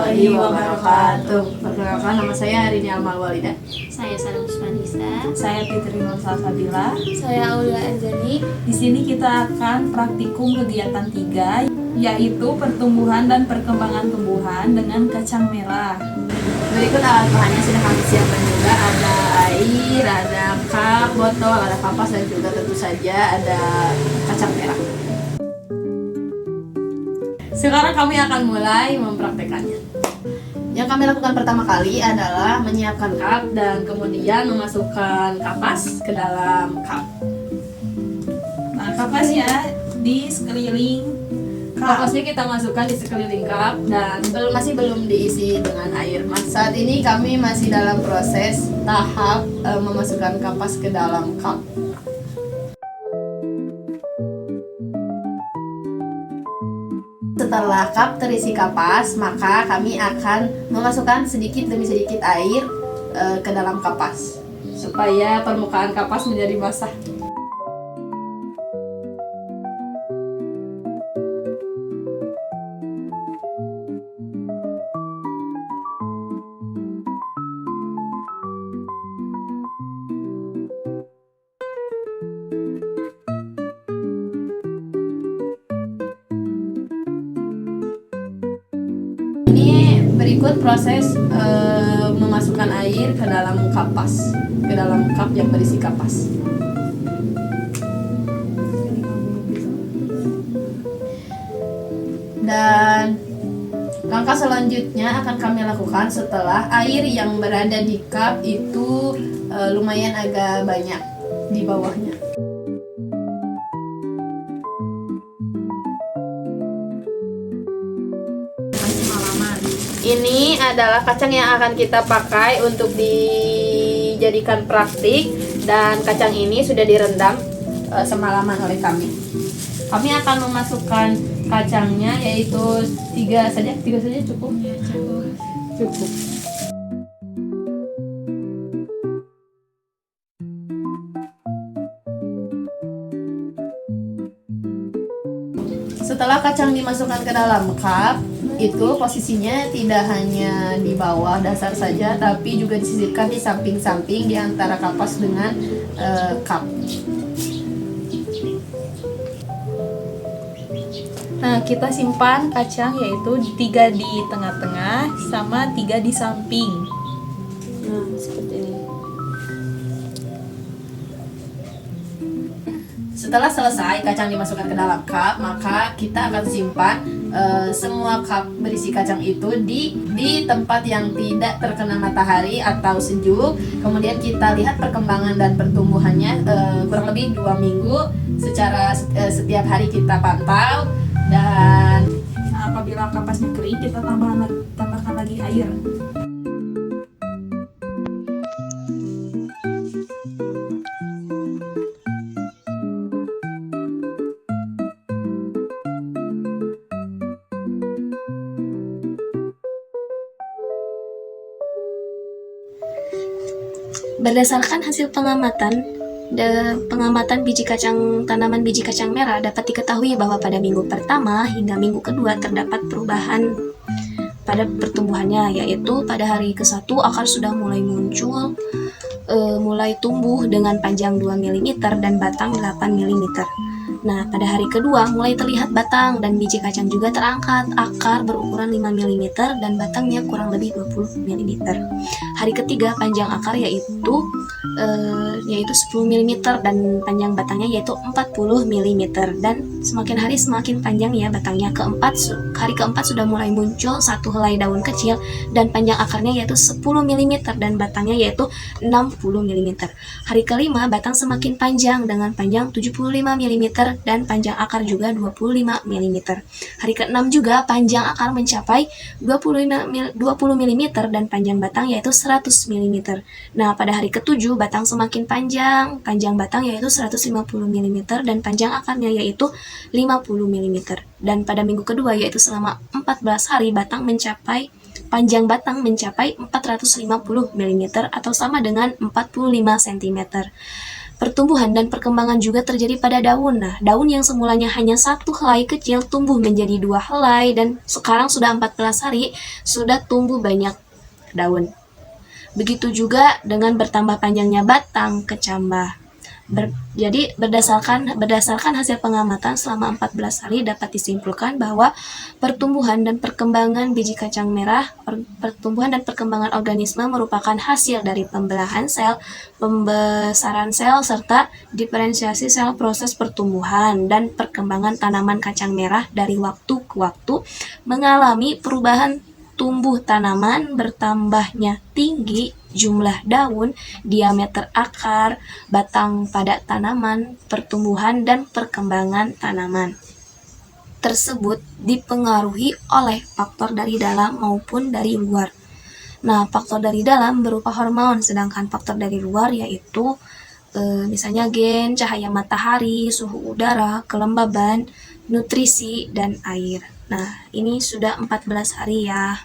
warahmatullahi wabarakatuh. Perkenalkan, nama saya Rini Almal Walida. Saya Sarah Musmanisa. Saya Fitri Nur Salsabila. Saya Aulia Anjani. Di sini kita akan praktikum kegiatan 3, yaitu pertumbuhan dan perkembangan tumbuhan dengan kacang merah. Berikut alat bahannya sudah kami siapkan juga. Ada air, ada cup, botol, ada kapas, dan juga tentu saja ada kacang merah. Sekarang kami akan mulai mempraktekannya. Yang kami lakukan pertama kali adalah menyiapkan cup dan kemudian memasukkan kapas ke dalam cup. Nah, kapasnya di sekeliling cup. Kapasnya kita masukkan di sekeliling cup dan masih belum diisi dengan air. Saat ini kami masih dalam proses tahap memasukkan kapas ke dalam cup. Setelah cup terisi kapas, maka kami akan memasukkan sedikit demi sedikit air ke dalam kapas supaya permukaan kapas menjadi basah. Ini berikut proses memasukkan air ke dalam kapas, ke dalam cup yang berisi kapas. Dan langkah selanjutnya akan kami lakukan setelah air yang berada di cup itu lumayan agak banyak di bawahnya. Ini adalah kacang yang akan kita pakai untuk dijadikan praktik, dan kacang ini sudah direndam semalaman oleh kami. Kami akan memasukkan kacangnya, yaitu 3 saja cukup. Cukup. Setelah kacang dimasukkan ke dalam cup, itu posisinya tidak hanya di bawah dasar saja, tapi juga disisipkan di samping-samping di antara kapas dengan cup. Nah, kita simpan kacang yaitu 3 di tengah-tengah sama 3 di samping. Nah, seperti ini. Setelah selesai kacang dimasukkan ke dalam cup, maka kita akan simpan semua cup berisi kacang itu di tempat yang tidak terkena matahari atau sejuk. Kemudian kita lihat perkembangan dan pertumbuhannya kurang lebih 2 minggu secara setiap hari kita pantau. Dan Apabila kapasnya kering, kita tambahkan lagi air. Berdasarkan hasil pengamatan biji kacang tanaman biji kacang merah, dapat diketahui bahwa pada minggu pertama hingga minggu kedua terdapat perubahan pada pertumbuhannya, yaitu pada hari ke-1 akar sudah mulai muncul, mulai tumbuh dengan panjang 2 mm dan batang 8 mm. Nah, pada hari kedua mulai terlihat batang dan biji kacang juga terangkat, akar berukuran 5 mm dan batangnya kurang lebih 20 mm. Hari ketiga panjang akar yaitu 10 mm dan panjang batangnya yaitu 40 mm, dan semakin hari semakin panjang ya batangnya. Hari keempat sudah mulai muncul satu helai daun kecil dan panjang akarnya yaitu 10 mm dan batangnya yaitu 60 mm. Hari kelima batang semakin panjang dengan panjang 75 mm dan panjang akar juga 25 mm. Hari ke-6 juga panjang akar mencapai 20 mm dan panjang batang yaitu 100 mm. Nah, pada hari ke-7 batang semakin panjang batang yaitu 150 mm dan panjang akarnya yaitu 50 mm. Dan pada minggu kedua yaitu selama 14 hari panjang batang mencapai 450 mm atau sama dengan 45 cm. Pertumbuhan dan perkembangan juga terjadi pada daun. Nah, daun yang semulanya hanya satu helai kecil tumbuh menjadi 2 helai dan sekarang sudah 14 hari sudah tumbuh banyak daun. Begitu juga dengan bertambah panjangnya batang kecambah. Jadi berdasarkan hasil pengamatan selama 14 hari dapat disimpulkan bahwa pertumbuhan dan perkembangan biji kacang merah, pertumbuhan dan perkembangan organisme merupakan hasil dari pembelahan sel, pembesaran sel, serta diferensiasi sel proses pertumbuhan dan perkembangan tanaman kacang merah dari waktu ke waktu mengalami perubahan tumbuh tanaman, bertambahnya tinggi jumlah daun, diameter akar, batang pada tanaman, pertumbuhan dan perkembangan tanaman tersebut dipengaruhi oleh faktor dari dalam maupun dari luar. Nah, faktor dari dalam berupa hormon, sedangkan faktor dari luar yaitu misalnya gen, cahaya matahari, suhu udara, kelembaban, nutrisi, dan air. Nah, ini sudah 14 hari ya.